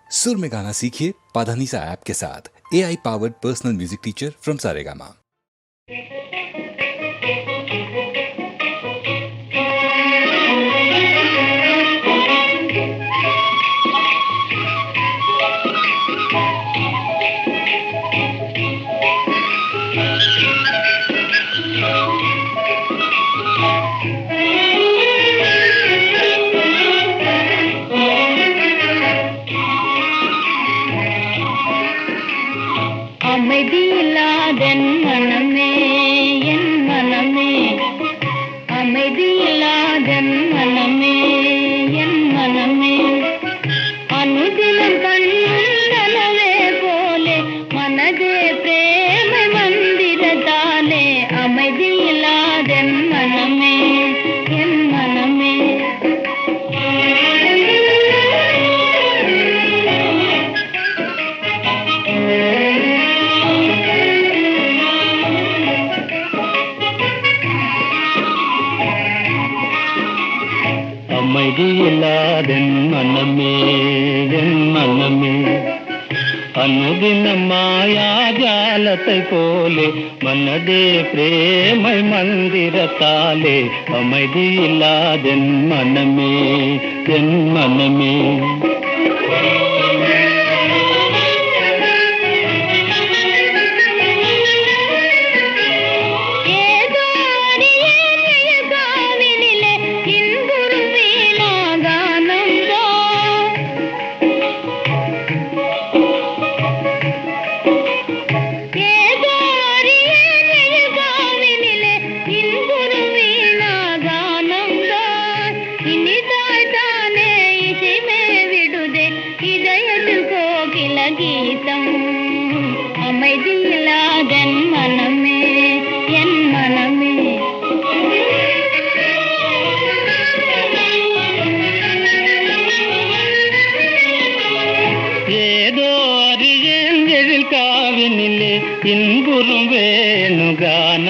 सुर में गाना सीखिए पाधानीसा ऐप के साथ। AI powered personal music teacher from Saregama. அமைதியில்லாதென் மனமே என் மனமே, அமைதியில்லாதென் மனமே என் மனமே, அனுதினம் கண்ணனவே போலே மனதே பிரேமை மந்திரத்தாலே, அமைதியில்லாதென் மனமே என் மனமே. அமைதியில்லாதென் மனமே என் மனமே, அனுதினம் மாயாஜாலத்தை போலே மனதே பிரேமை மந்திரத்தாலே, அமைதியில்லாதென் மனமே என் மனமே. அமைதியில்லாதென் மனமே என் மனமே. ஏதோ அறியேன் எழில் காவினிலே இன்புறும் வேணுகானந்தான்,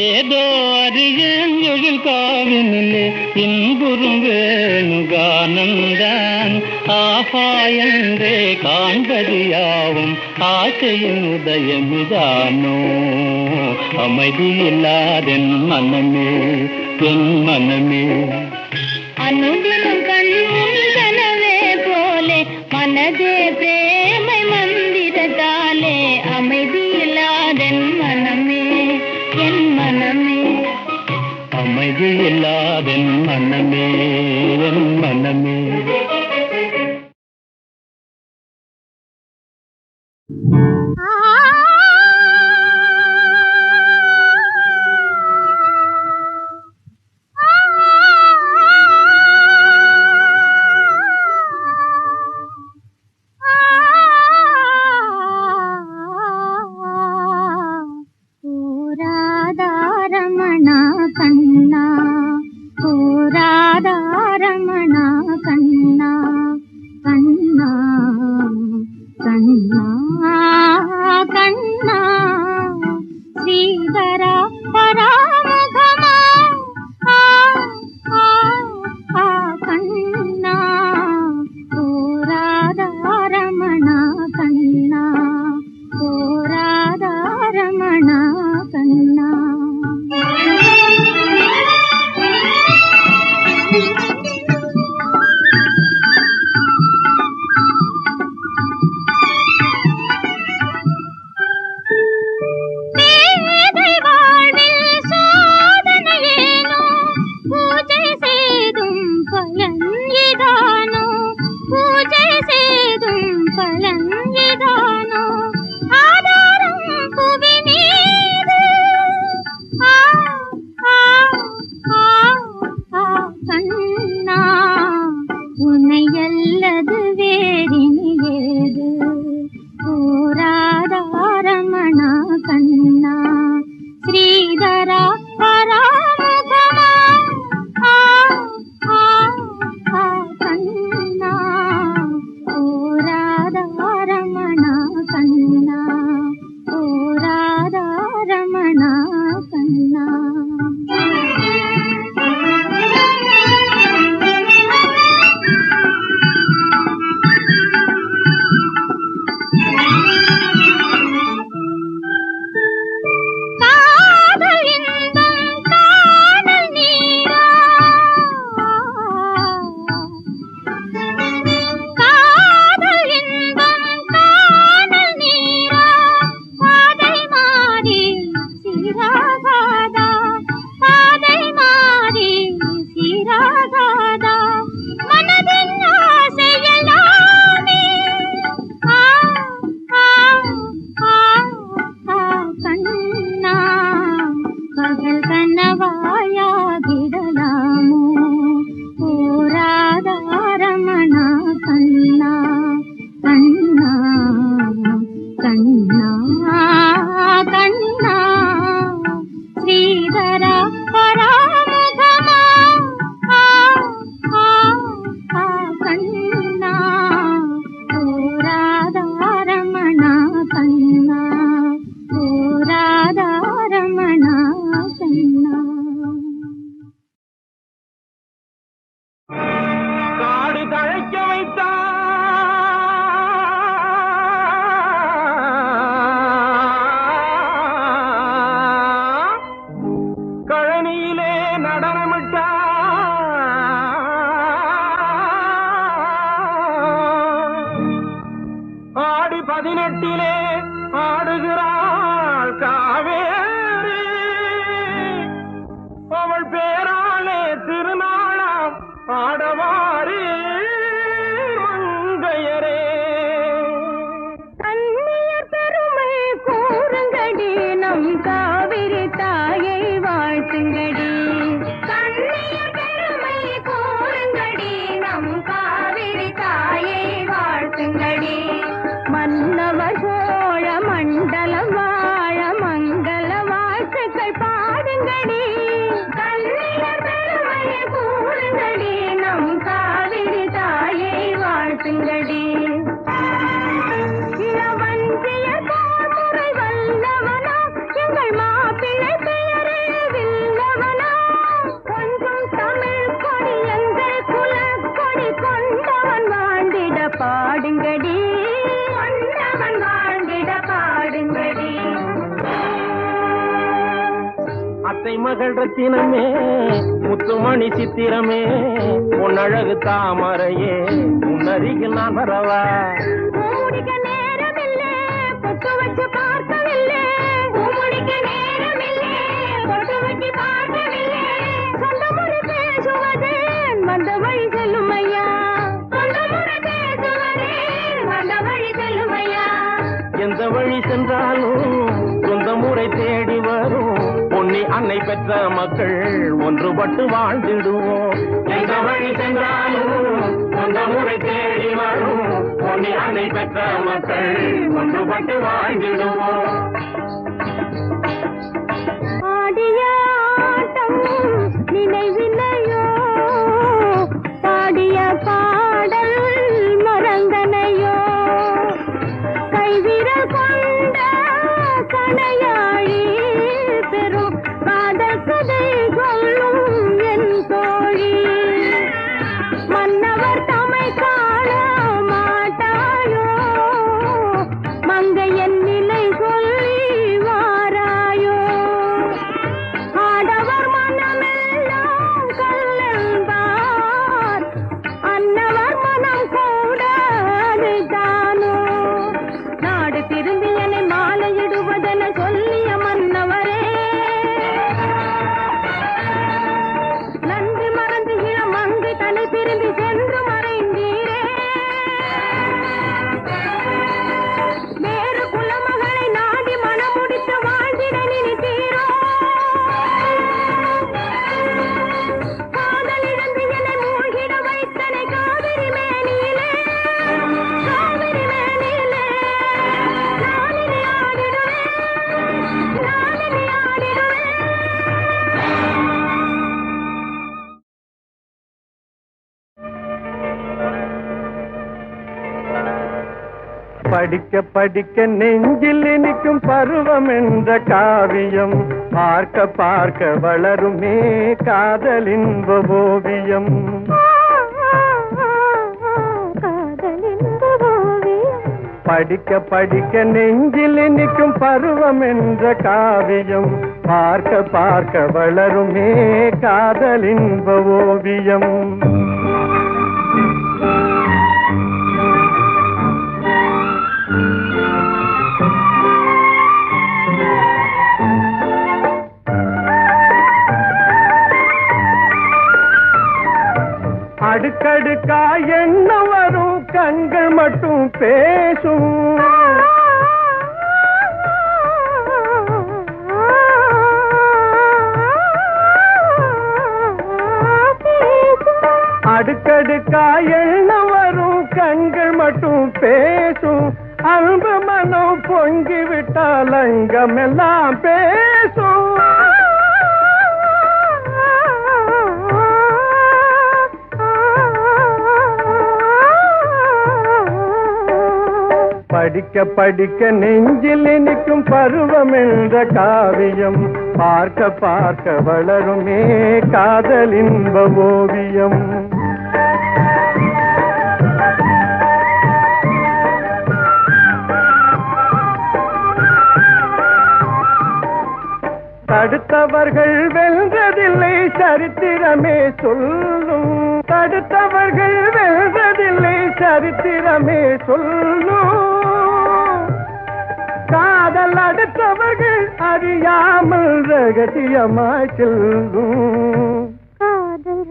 ஏதோ அறியேன் எழில் காவினிலே இன்புறும் வேணுகானந்தான், ஆஹா என்றே காண்பது யாவும் ஆசையின் உதயமிதானோ, அமைதியில்லாதென் மனமே என் மனமே. அனுதினம் கண்முன் கனவே போலே மனதே பிரேமை மந்திரத்தாலே, அமைதியில்லாதென் மனமே என் மனமே. அமைதியில்லாதென் மனமே என் மனமே. கண்ணா, ஓராதா ரமணா கண்ணா, திருநாளாம் பாடவாரி மங்கையரே. கண்ணியர் பெருமை கூறுங்கடி, நம் காவிரி தாயை வாழ்த்துங்கடி. கண்ணியர் பெருமை கூறுங்கடி, நம் காவிரி தாயை வாழ்த்துங்கடி. மன்னவர் சோழ மண்டலம் வாழ மங்கள வாழ்த்துக்கள் பாடுங்கடி. கண்ணியர் பெருமை கூறுங்கடி, நம் காவிரி தாயை வாழ்த்துங்கடி. இளவஞ்சியர் போர்முறை வல்லவனா, எங்கள் மாப்பிள்ளை பெயரே வில்லவனா. கொஞ்சம் தமிழ் கொடி எங்கள் குலக்கொடி, கொண்டவன் வாழ்ந்திட பாடுங்கடி. கொண்டவன் வாழ்ந்திட பாடுங்கடி. அத்தை மகள் ரத்தினமே, முத்துமணி சித்திரமே, பொன்னழகு தாமரையே, உன்னருகில் நான் வரவா. மூடிக்க நேரமில்லை, பொட்டு வச்சு பார்க்கவில்லை. மூடிக்க நேரமில்லை, பொட்டு வச்சு பார்க்கவில்லை. சொந்த முறை பேசுவது வந்த வழி செல்லும் ஐயா. சொந்த முறை பேசுவது வந்த வழி செல்லும் ஐயா. எந்த வழி சென்றாலும் சொந்த முறை தேடி வரும் பொன்னி அன்னை பெற்ற மக்கள் ஒன்றுபட்டு வாழ்ந்திடுவோம். எந்த வழி சென்றாலும் சொந்த முறை தேடி வரும் பொன்னி அன்னை பெற்ற மக்கள் ஒன்றுபட்டு வாழ்ந்திடுவோம். ஆடிய ஆட்டம் நினைவில்லையோ, பாடிய பாடல் மறந்தனையோ. கைவிரல் கொண்ட கணையாழி பெரும் காதல் கதை சொல்லும் என் தோழி. மன்னவர் தமை காண மாட்டாயோ, மங்கையன் நிலை சொல்லி வாராயோ. ஆடவர் மனமெல்லாம் கல்லென்பார், அன்னவர் மனம் கூட அதுதானோ. நாடு திரும்பி என்னை மாலையிடுவதென சொல்லிய மன்னவரே, நன்றி மறந்து இளம் மங்கை தலை திரும்பி சென்று மறைந்தீரே. வேறு குலமகளை நாடி மனமுடித்து வாழ்ந்திட நினைத்தீரோ. காதலிழந்து என்னை மூழ்கிட வைத்தனை காவிரி மேனியிலே. காவிரி மேனியிலே நானினி ஆடிடுவேன், நானினி ஆடிடுவேன். படிக்க படிக்க நெஞ்சில் இனிக்கும் பருவம் என்ற காவியம், பார்க்க பார்க்க வளருமே காதலின் ஓவியம். படிக்க படிக்க நெஞ்சில் இனிக்கும் பருவம் என்ற காவியம், பார்க்க பார்க்க வளருமே காதலின் ஓவியம். அடுக்கடுக்கா என்ன வரும் கண்கள் மட்டும் பேசும். அடுக்கடுக்கா என்ன வரும் கண்கள் மட்டும் பேசும். அன்பு மனம் பொங்கி விட்டால் அங்கமெல்லாம் பேசும். படிக்க படிக்க நெஞ்சில் இனிக்கும் பருவம் என்ற காவியம், பார்க்க பார்க்க வளருமே காதலின் ஓவியம். தடுத்தவர்கள் வென்றதில்லை சரித்திரமே சொல்லும். தடுத்தவர்கள் வென்றதில்லை சரித்திரமே சொல்லும். காதல் அடுத்தவர்கள் அறியாமல் ரகசியமாய் செல்லும். காதல்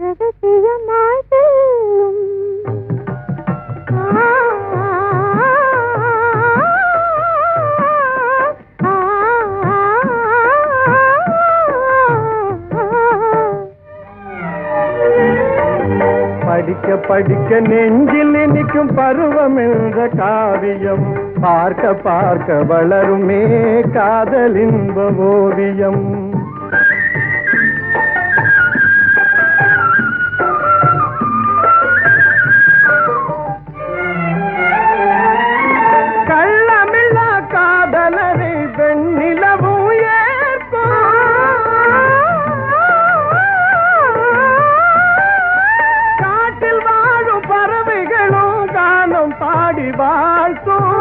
படிக்க படிக்க நெஞ்சில் இனிக்கும் பருவம் என்ற காவியம் பார்க்க பார்க்க வளருமே காதல் இன்ப ஓவியம். கள்ளமில்லா காதலரை வெண்ணிலவும் காட்டில் வாழும் பறவைகளும் கானம் பாடி வாழ்த்தும்.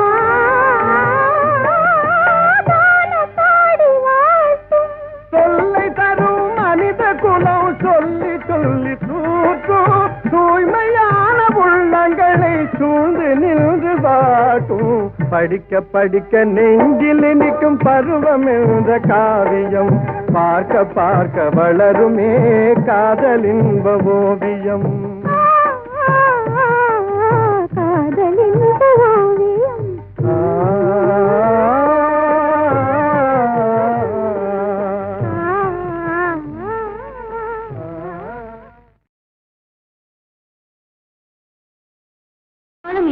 சொல்லை தரும் மனித குலம் சொல்லி சொல்லி தூற்றும் தூய்மையான உள்ளங்களை சூழ்ந்து நின்று வாட்டும். படிக்க படிக்க நெஞ்சில் நிற்கும் பருவம் என்ற காவியம் பார்க்க பார்க்க வளருமே காதல் இன்ப ஓவியம். காதல் இன்ப ஓவியம்.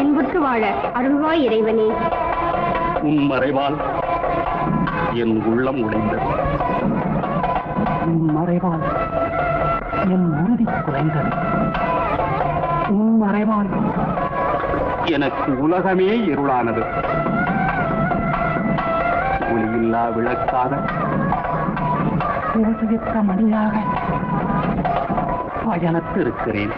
இன்புற்று வாழ அருள்வாய் இறைவனே. உன் மறைவால் என் உள்ளம் உடைந்தது. உன் மறைவால் என் உறுதி குறைந்தது. உன் மறைவால் எனக்கு உலகமே இருளானது. ஒளியில்லா விளக்காக உலகிற்ற மணியாக பயணத்து இருக்கிறேன்.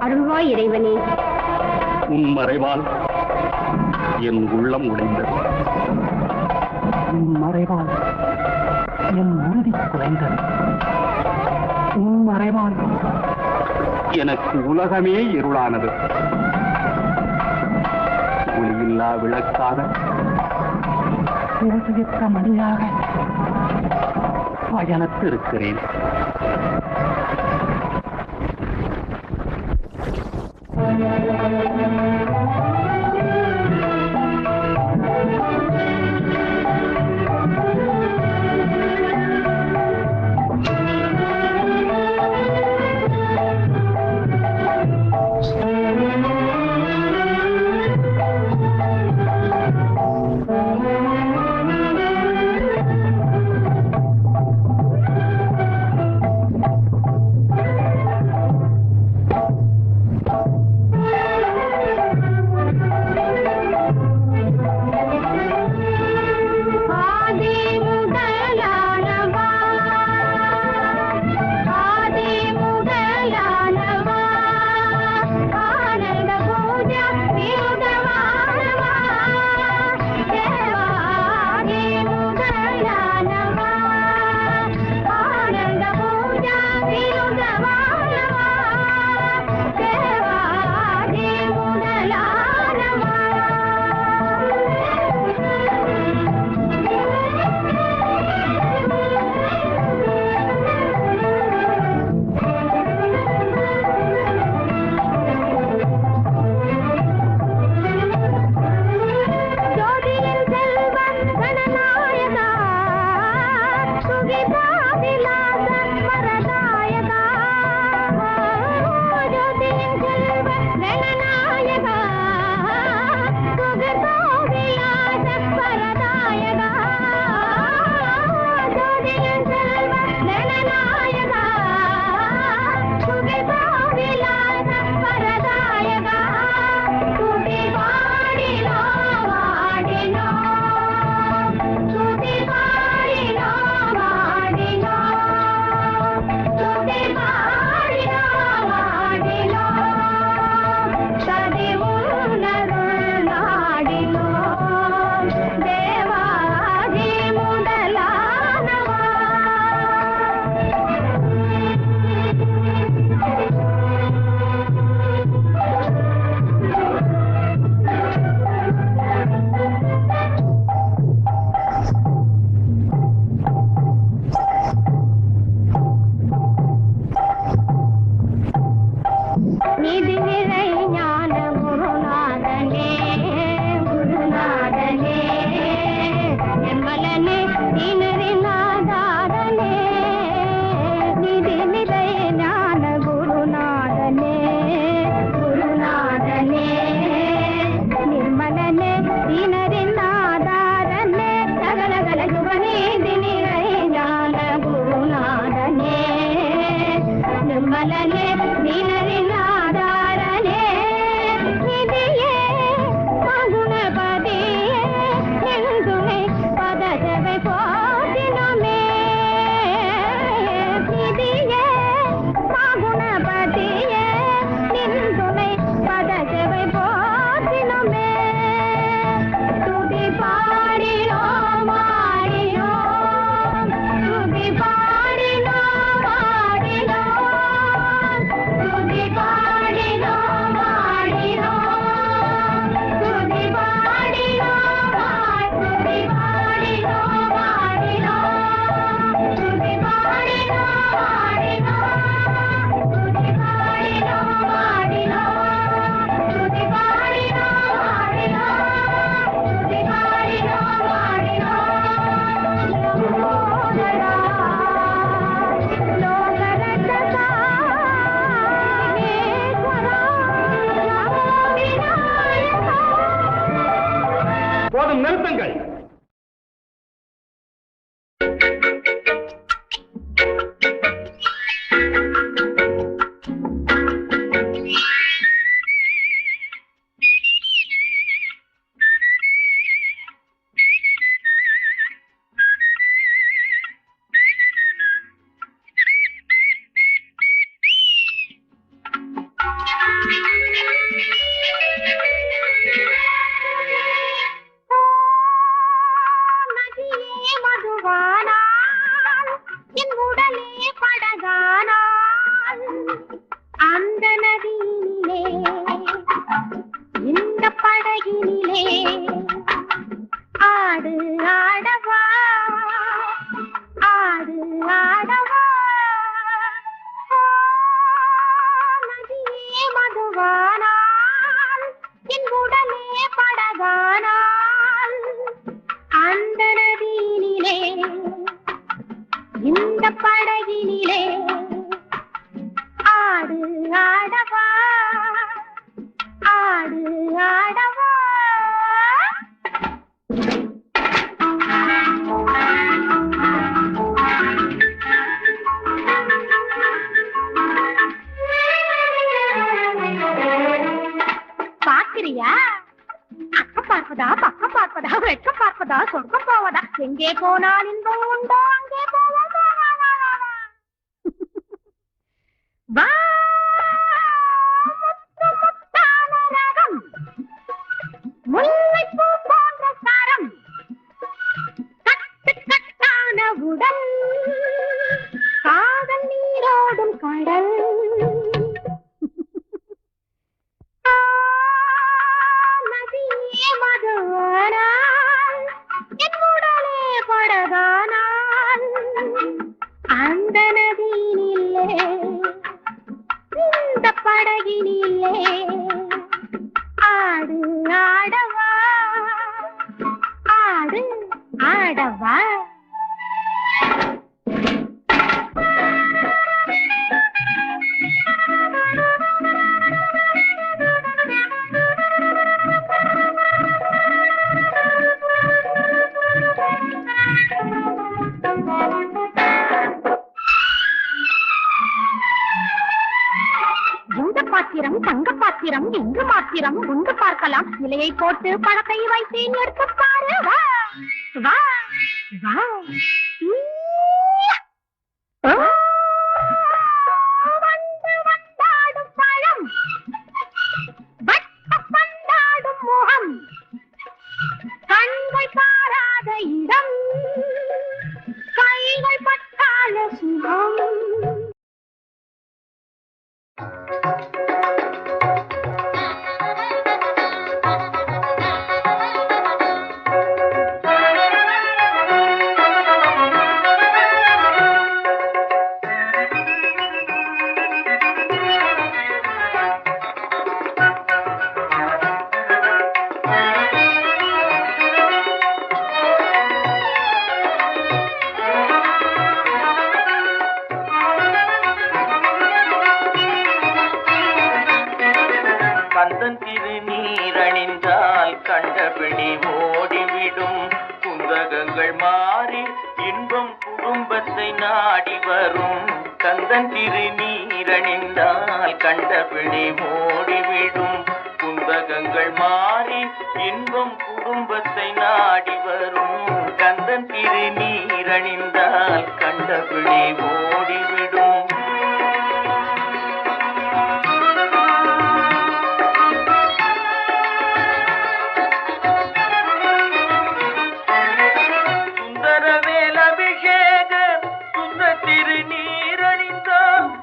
அருள்வாய் இறைவனே. உன் மறைவால் என் உள்ளம் உடைந்தது. உன் மறைவால் என் உறுதி குறைந்தது. உன் மறைவால் எனக்கு உலகமே இருளானது. ஒளியில்லா விளக்காக ஓசையற்ற மணியாக பயணத்திருக்கிறேன். மலனே நீனரின் ஆதாரனே அந்த நதியினிலே இந்த படகினிலே ஆடு ஆடவா ஆடு ஆடவா நதியே மதுவானால் என் உடலே படகானால் அந்த நதியினிலே இந்த படகினிலே ஆடு ஆடவா ஆடு ஆடவா பாக்கிறியா அக்கம் பார்ப்பதா பக்கம் பார்ப்பதா வெட்கம் பார்ப்பதா சொர்க்கம் போவதா எங்கே போனால் இன்பம் உண்டோ அங்கே போவோம் வா முத்து முத்தான ரகம் முல்லைப்பூ போன்ற சாரம் கட்டு கட்டான உடல் காதல் நீரோடும் கடல் நதியே மதுவானால் என் உடலே படகானால் அந்த நதியினிலே இந்த படகினிலே ஆடு ஆடவா ஆடு ஆடவா பாத்திரம் தங்க பாத்திரம் எங்கு மாத்திரம் உண்டு பார்க்கலாம் இலையை போட்டு பழத்தை வைத்தேன் எடுத்து பாரு வா வா வா வந்து வந்தாடும் பழம் வட்ட பந்தாடும் முகம் கண்கள் பாராத இடம் கைகள் பட்டால சுகம் கந்தன் திருநீரணிந்தால் கண்டபிடி ஓடிவிடும் குந்தகங்கள் மாறி இன்பம் குடும்பத்தை நாடி வரும் கந்தன் திருநீரணிந்தால் கண்டபிடி ஓடிவிடும் குந்தகங்கள் மாறி இன்பம் குடும்பத்தை நாடி வரும் கந்தன் திருநீரணிந்தால் கண்டபிடி ஓடிவிடும்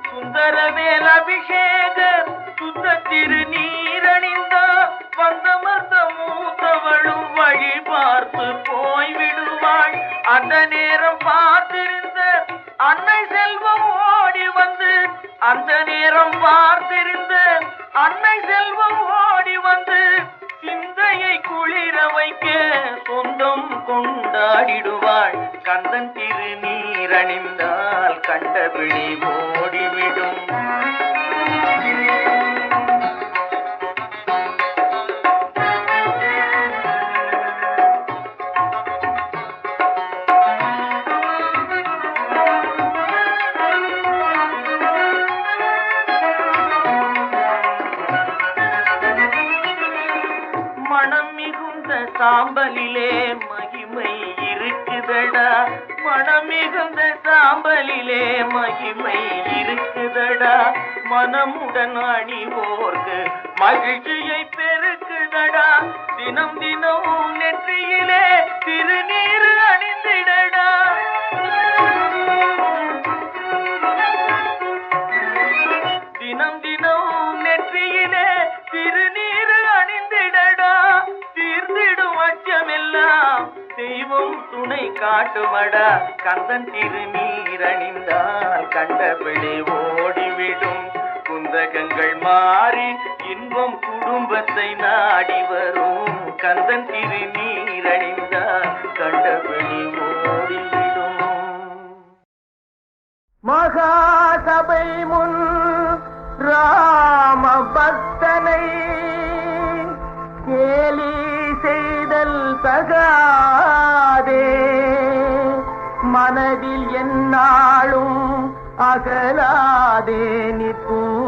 சுந்தரவேல் அபிஷேக சுத்த திருநீரணிந்த வந்தமர்ந்த மூத்தவளும் வழி பார்த்து போய்விடுவாள் அந்த நேரம் பார்த்திருந்த அன்னை செல்வம் ஓடி வந்து அந்த நேரம் பார்த்திருந்த அன்னை செல்வம் ஓடி வந்து சிந்தையை குளிர வைக்க சொந்தம் கொண்டாடிடுவாள் கந்தன் திருநீரணிந்தால் கண்டபிடி ஓடிவிடும் மனம் மிகுந்த சாம்பலிலே மகிமை இருக்குதடா மனம் மிகுந்த சாம்பலிலே மகிமை இருக்குதடா மனமுடன் அணிவோர்க்கு மகிழ்ச்சியை பெருக்குதடா தினம் தினம் நெற்றியிலே திருநீர் அணிந்திடடா தினம் தினம் கருணை காட்டுமடா கந்தன் திருநீரணிந்தால் கண்டபிடி ஓடிவிடும் குந்தகங்கள் மாறி இன்பம் குடும்பத்தை நாடி வரும் கந்தன் திருநீரணிந்தால் கண்டபிடி ஓடிவிடும். மகாசபை முன் ராம பக்தனை கேலி செய்தல் தகாதே, மனதில் என்னாலும் அகலாதே நிற்கும்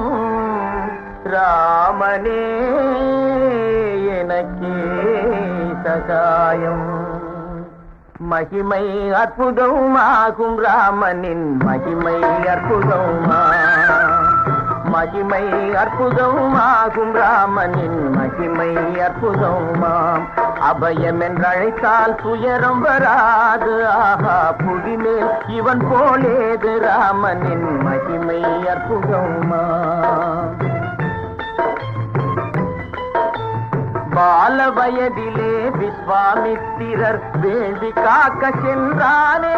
ராமனே எனக்கே சகாயம். மகிமை அற்புதமாகும் ராமனின் மகிமை அற்புதமா, மகிமை அற்புதமாகும் ராமனின் மகிமை அற்புதமாம். அபயம் என்றழைத்தால் துயரம் வராது, ஆஹா புவிமேல் இவன் போலேது ராமனின் மகிமை அற்புதமா. பால வயதிலே விஸ்வாமித்திரர் வேள்வி காக்க சென்றானே,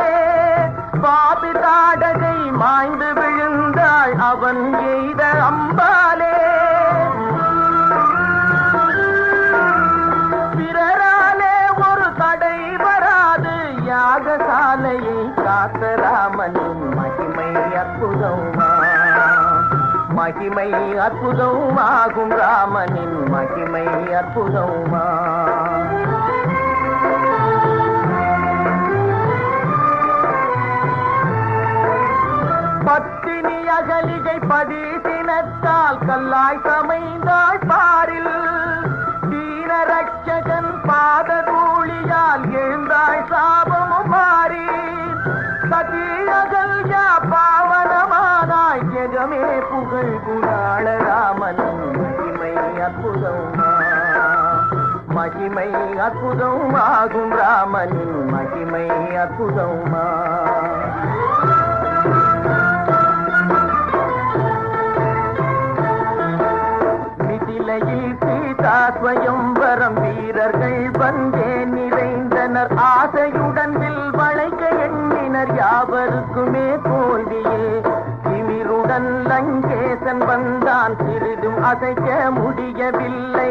பாபி தாடகை மாய்ந்து விழுந்தாள் அவன் எய்த அம்பாலே. பிறராலே ஒரு தடை வராது, யாகசாலையை காத்த ராமனின் மகிமை அற்புதமா, மகிமை அற்புதமாகும் ராமனின் மகிமை அற்புதமா. பத்தினி அகலிகை பதிசினத்தால் கல்லாய் சமைந்தாள் பாரில், தீன ரட்சகன் பாததூளியால் எழுந்தாள் சாபமும் மாறி. சதி அகல்யா பாவனமானாய் ஜெகமே புகழ் குணாள ராமனின் மகிமை அற்புதமா, மகிமை அற்புதமாகும் ராமனின் மகிமை அற்புதமா. மிதிலையில் சீதா ஸ்வயம்வரம் வீரர்கள் வந்தே நிறைந்தனர், ஆசையுடன் வில் வளைக்க எண்ணினர் யாவருக்குமே தோல்வியே. திமிருடன் லங்கேசன் வந்தான் சிறிதும் அசைக்க முடியவில்லை.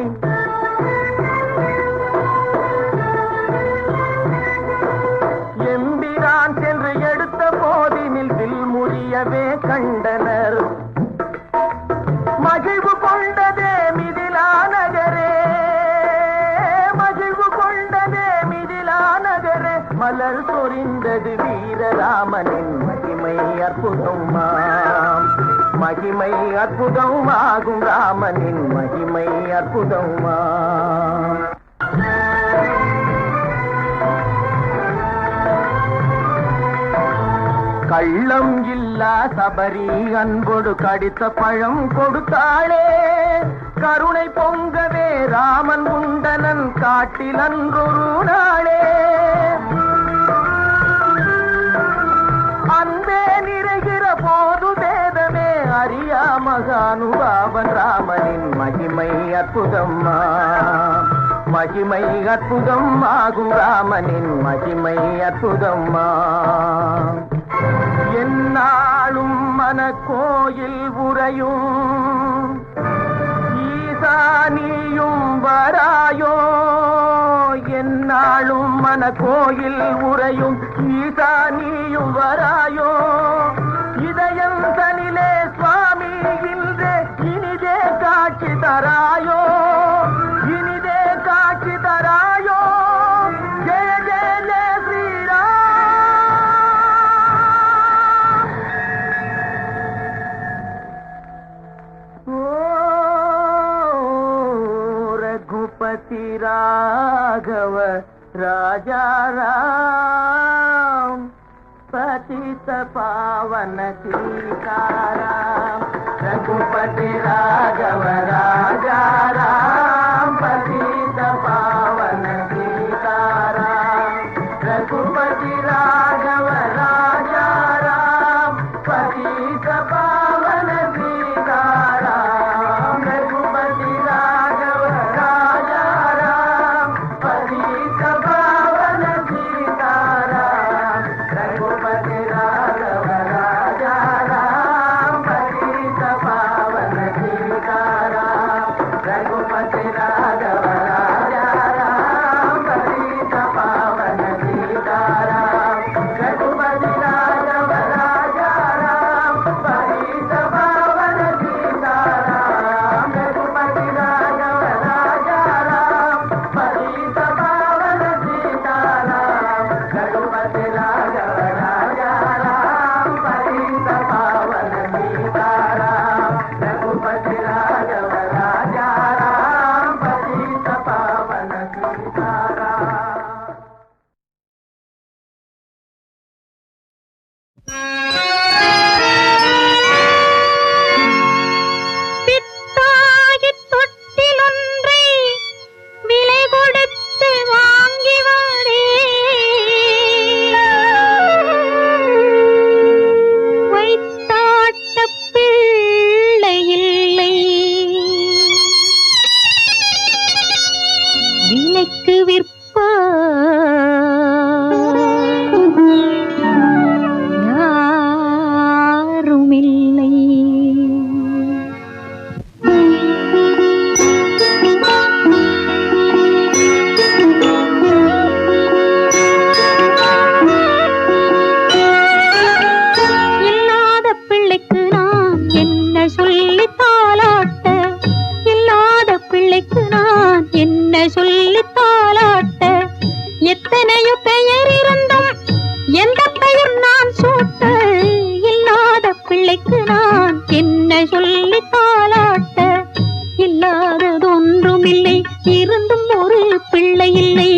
எம்பிரான் சென்று எடுத்த போதினில் வில் முறியவே கண்டனர். மகிழ்வு கொண்டதே மிதிலா நகரே, மகிழ்வு கொண்டதே மிதிலா நகரே, மலர் சொரிந்தது வீரராமனின் மகிமை அற்புதமாம், மகிமை அற்புதமாகும் ராமனின் மகிமை அற்புதமாம். கள்ளம் இல்லா சபரி அன்போடு கடித்த பழம் கொடுத்தாளே, கருணை பொங்கவே ராமன் உண்டனன் காட்டில் அன்றொரு நாளே. அன்பே நிறைகிற போது வேதமே அறியா மகானுபாவன் ராமனின் மகிமை அற்புதமா, மகிமை அற்புதமாகும் ராமனின் மகிமை அற்புதமா. என்னாலும் மன கோயில் உறையும் ஈசானியும் வராயோ, என்னாலும் மன கோயில் உறையும் ஈசானியும் வராயோ. இதயம் தனிலே சுவாமி இன்றே இனிதே காட்சி தராயோ, இனிதே காட்சி தராயோ. ஜெய ஜெய ஜெய ஸ்ரீராம். रघुपति राघव राजा राम, पतित पावन सीताराम. रघुपति राघव राजा राम, पतित पावन सीताराम. रघुपति राघव राजा राम, पतित पावन सीताराम. रघुपति राघव राजा राम, पतित पावन सीताराम. இருந்தும் ஒரு பிள்ளை இல்லை,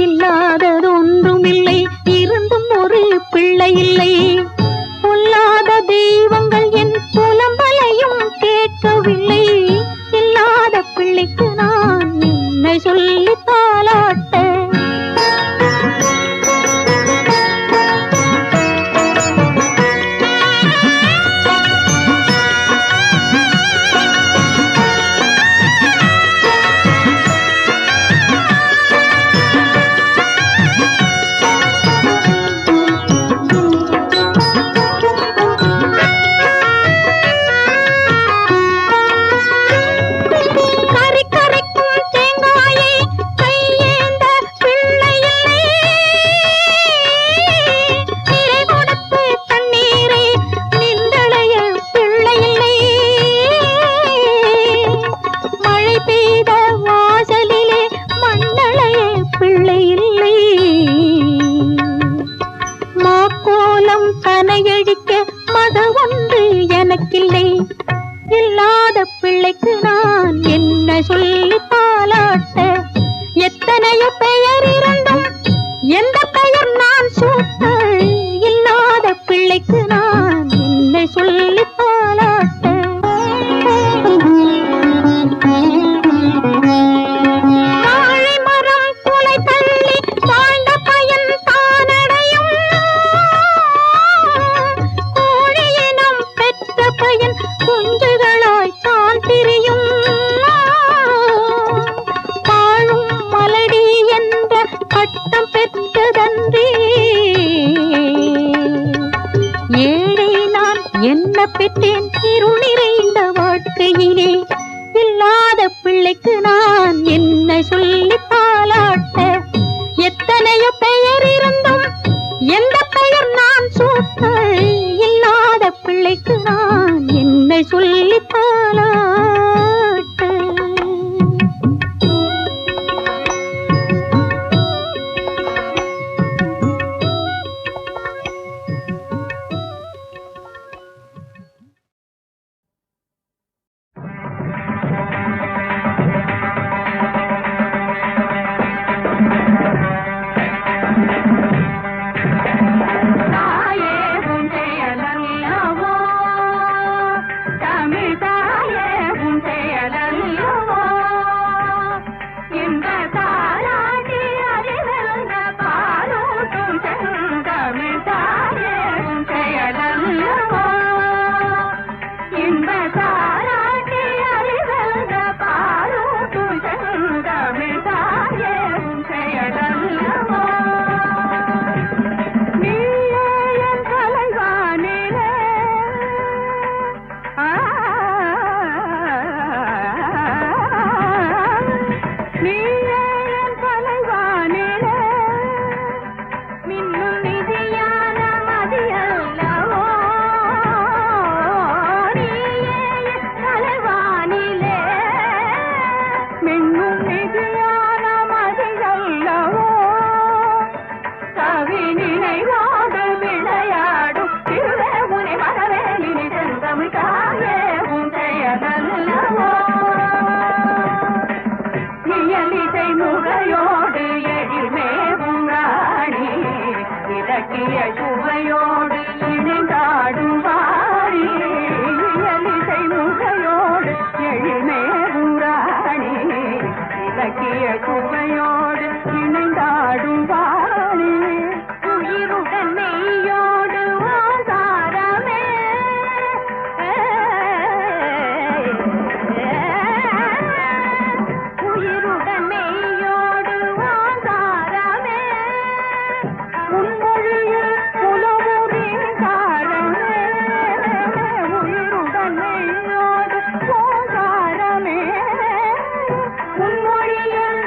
இல்லாததொன்றுமில்லை, இருந்தும் ஒரு பிள்ளை இல்லை. பொல்லாத தெய்வங்கள் என் புலம்பலையும் கேட்கவில்லை. இல்லாத பிள்ளைக்கு நான் என்னை சொல்லி தாளாட்ட. இல்லாத பிள்ளைக்கு நான் என்ன சொல்லி பாலாட்ட. எத்தனையோ பெயர் இருந்தும் எந்த பெயர் நான் சூட்ட. இல்லாத பிள்ளைக்கு நான் என்ன சொல்லி பாலாட்ட. வாழை மரம் குலை தள்ளி வாழ்ந்த பயன் தானடையும். கோழியினம் பெற்ற பயன் குஞ்சுகளாய் தான் திரியும். பாழும் மலடி என்ற பட்டம் பெற்றதன்றி ஏழை நான் என்ன பெற்றேன் இருள் நிறைந்த வாழ்க்கையிலே. இல்லாத பிள்ளைக்கு நான் என்ன சொல்லி பாலாட்ட. எத்தனையோ பெயர் இருந்தும் எந்த பெயர் நான் சூட்ட. இல்லாத பிள்ளைக்கு நான் என்னை சொல்லி பாலாட்ட. உன்மொழியில்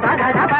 Bada